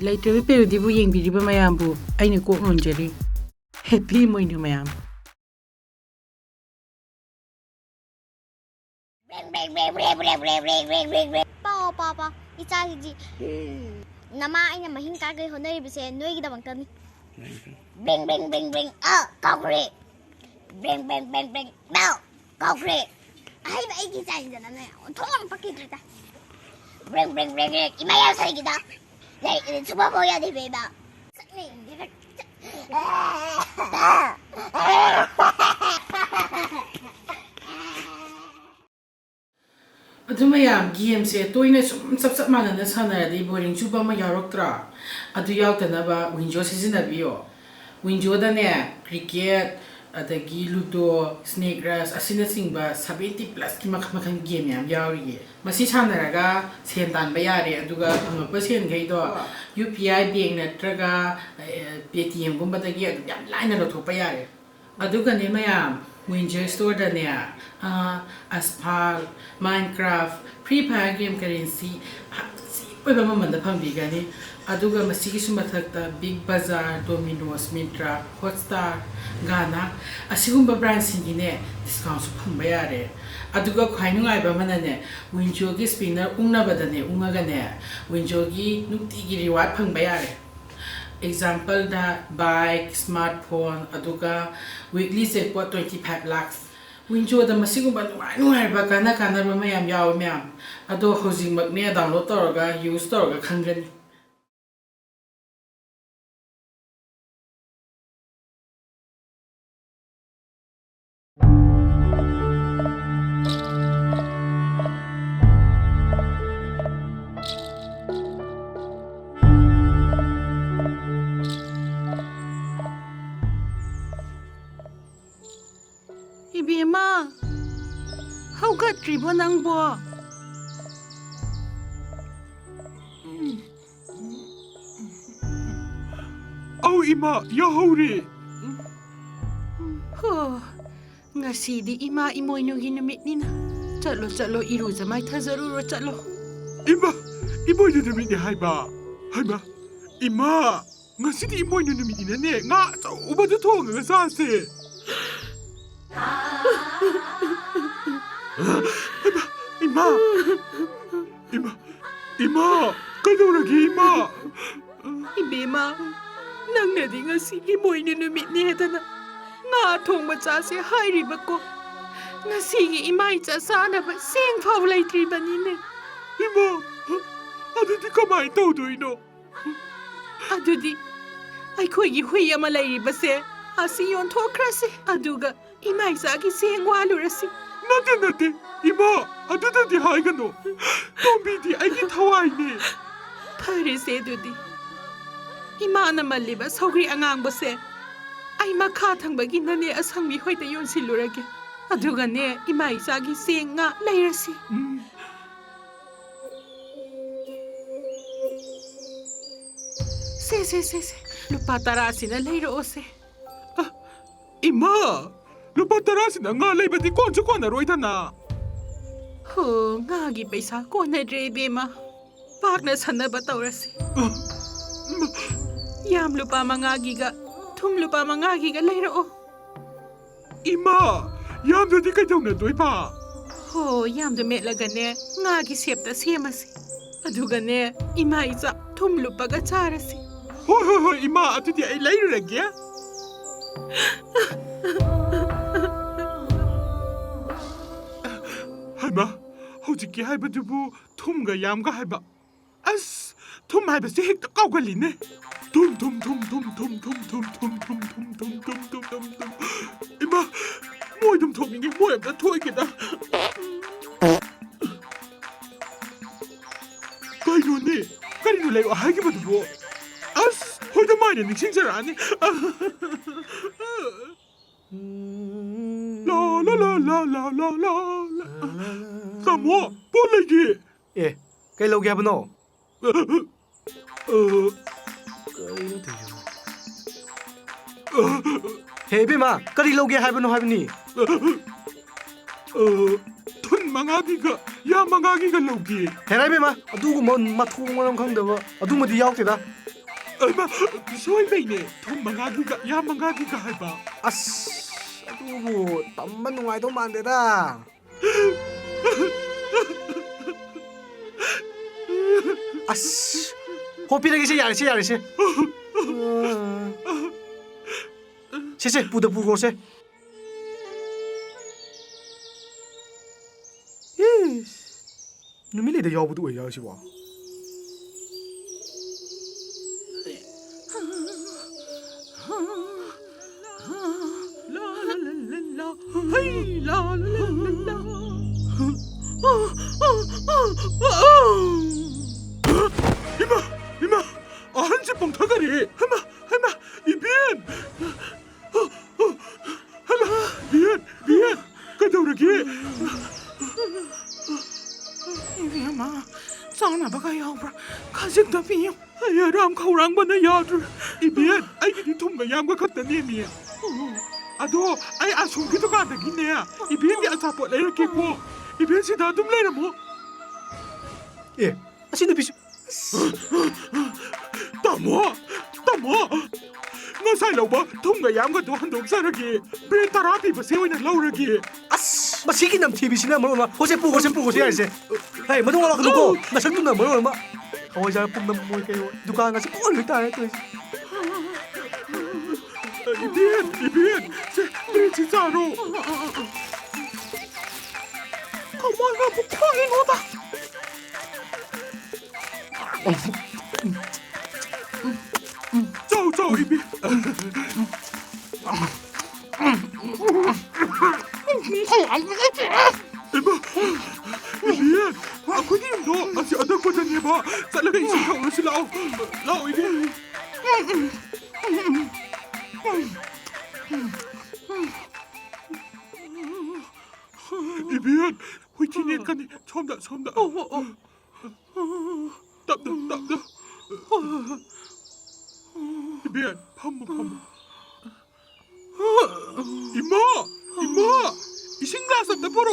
Lairabi Parody bu yengbiriba mayambu aina kok nonjari. Happy moinu mayam. Papa, ichahiji. Nama aina mahin kagai honari bise noi gida bangtani. Bring. Oh, concrete. Bring. No, concrete. Ai ba iki chai jana na. Thong pakitrita. Bring. Imaya sai gida. Dai, suba boya de beba. Mayam game se toina sum sap manana sanaradi boring chuba ma yaroktra adu yawtanaba winjo sizinabiyo winjo da ne cricket adagi ludo snake grass asina singba 70 plus ki makhan game yam yawri masi sanaraga sen tan ba yare aduga angapa sen gaido UPI bank natraga Paytm gumba dagi adu yam line ro thopa yare aduga ne mayam Winter store da ne Asphalt, Minecraft, Free Fire game currency oiba mamanda phambigani aduga masigi sumathakta Big Bazaar, Domino's, Mintra, Hotstar, Ghana asigumba brand singine discount su phamba yare aduga khwainungai ba manane Winjo gi spinner ungnabadane ungagane Winjo gi nukti gi reward phamba yare Example da bike, smartphone, aduga weekly jackpot 25 lakhs. Winjo da masigumba nuai ba kana ba mayam yaw mayam. Ado housing magne download toroga use toroga khangani. Ibima, how got ribbon ang bo? Oh, Ima, yahori. Oh, ngasi di ima imoy nyo ginamit nina. Chalo iruza may thazaruro chalo. Ima, imoy na namin ni Haiba. Ima, ngasi di imoy na namin inane. Nga, sa ubado to nga sase. Ima, kano lagi Ima? Ibima, nang nadi nga si imoy ninumit ni Hedana. Nga atong matsase hairiba ko. Nga sige imay sana ba sing faulay triba nine. Ima, di kamay tawdoy no? Adudi, ay ko'y huya malayriba se. Asi yon to krasi. Aduga, imay sagi sing walurasi. Nati, Ima, di hay gano. Tombidi ay gitaway ni. Pare se dudi. Ima na maliba sogri angang bose. Ay makatang bagin na ne asang mihoy tayon silurage. Aduga ne, imay sagi sing nga layrasi. Se. Lupa tarasi na layro ose. Ima, lupa tarasin na nga lay bati konso ko na roy na. Ho, ngagi paisa ko na drebe ma. Pak na sana ba taurasi? Yam lupa mangagi ga, tum lupa mangagi ga layro o. Ima, yam do di ka daw na doy pa. Ho, yam do me laga ne, ngagi siyapta siyamasi. Aduga ne, ima isa tum lupa ga charasi. Hoy, Ima, ato di ay layro lagi ya? Haiba, hojiki haiba dubu tumga yamga haiba. As, tum haiba si hekta kaugali ne. Tum. Ima, moy dum tomingi moy abda toy kita. Kaino ne, karino layo ahagi ba dubu? As, hoy da maya niksing sarani. La. Samo, polagi. Kay log ya bano? Hebi ma, kari log ya habano habni. Tun mangagiga, ya mangagiga logi. Herai be ma, adu mo mathung mo khang da ba, adu mo di yaw te da. 마 소이베이네 돈 망가기가 야 망가기가 해봐 아스 아두부 땀만 농아이도 만데다 아스 호피르기 야르시 谢谢不得不过谢 누밀리도 여부도 왜 야시와 이마 한지뽕 타가리 하마 이비엔 하마 비엔 가져오라기 이비마 sana baka yaubra kazik da piyo 야 람 카우랑 바나 야들 이비엔 아이기 통가 양과 같다 네미 아도 아이 아송기도 가다기네 이비엔이 아사포 레르케고 이비엔 시다 좀 레르모 예 아신도 비시 따모 ngasai lauba thumga yamga do handok saragi bre tarapi ba seoina lauragi 아스 마시기 남티비시나 뭐마 호세 뿌고 야세 에이 뭐 동안 그러고 나 설문나 뭐 얼마 어자 뽑는 뭐 이렇게 누가 가서 꼴 일단 또 이비엔 제 진짜로 어머나 북방이 노다 저 이비 이비엔 아쿠님도 아직 안 듣거든요 봐 잘라가 이승가 오시 라오 이비엔 이비엔 호이티니까니 처음다 답답 이비엔 판무 이마 이 신glaasam na puro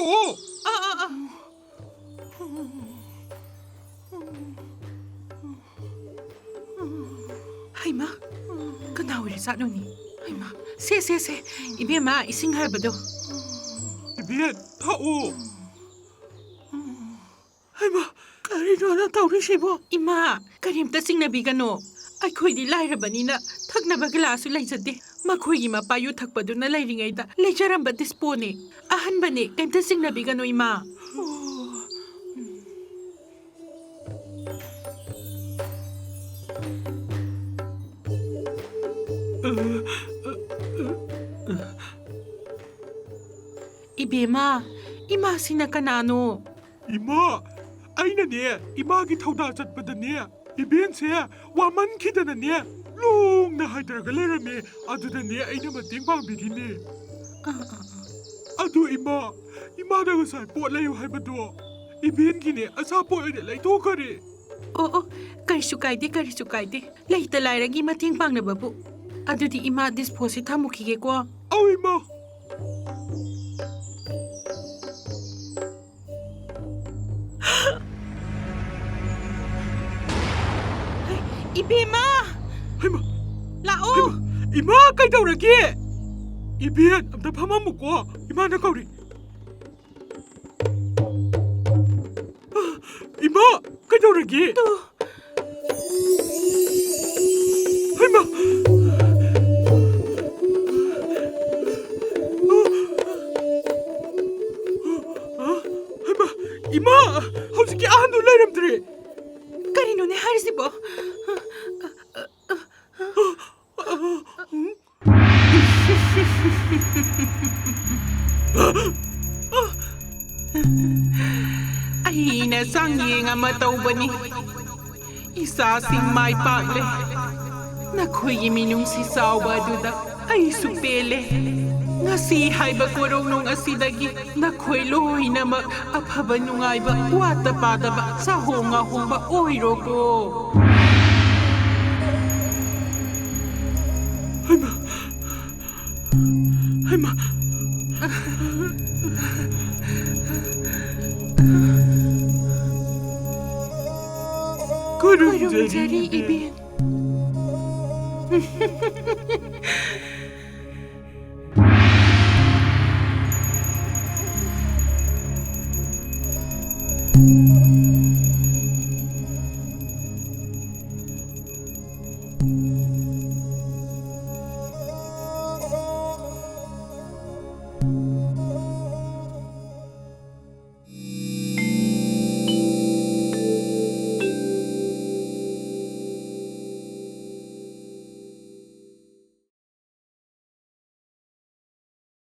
하이마 그나우리 사노니 하이마 세세세 이비마 이싱할바도 이비엔 타오 하이마 까리로나 타우리시보 이마 까림따 싱나비가노 ꯑꯩꯈꯣꯏꯗꯤ ꯂꯥꯏꯔꯕꯅꯤꯅ ꯊꯛꯅꯕ ꯒ꯭ꯂꯥꯁꯁꯨ ꯂꯩꯖꯗꯦ ꯃꯈꯣꯏꯒꯤ ꯃꯄꯥꯌꯨ ꯊꯛꯄꯗꯨꯅ ꯂꯩꯔꯤꯉꯩꯗ ꯂꯩꯖꯔꯝꯕ ꯗꯤꯁꯄꯣꯅꯦ ꯑꯍꯟꯕꯅꯦ ꯀꯩꯝꯇ ꯆꯤꯡꯅꯕꯤꯒꯅꯨ ꯏꯃꯥ 이베마 이마시나 까나노 이마 아이나네 이마기 타우다 잣바다네 이벤세 와만 키다나네 롱나 하이드라가 레라메 아두다네 아이나 마팅 방비기네 아두 이마다가 살 뽀라요 하이바도 이벤기네 아사 뽀이데 라이토카리 karisu kaide leita lairagi mating pangnababu adudi ima disposi thamukige ko au ima 이베마 하이마 라오 이마 까이다우라기 이벤 암다 파마 먹고 이마나 까우리 이마 까이다우라기 하이마 하이마 이마 howsiki ahandu lairamdre karinone harisibo Aina sangye nga matawbani isa sing mai pagle nakhoy minung si sawba duda ay supele ngasi haiba korong nung asidagi nakhoy loy na mag aphaba nungay ba wata pada ba sa honga hongba oiro ko 하이마 Kurumjari ibin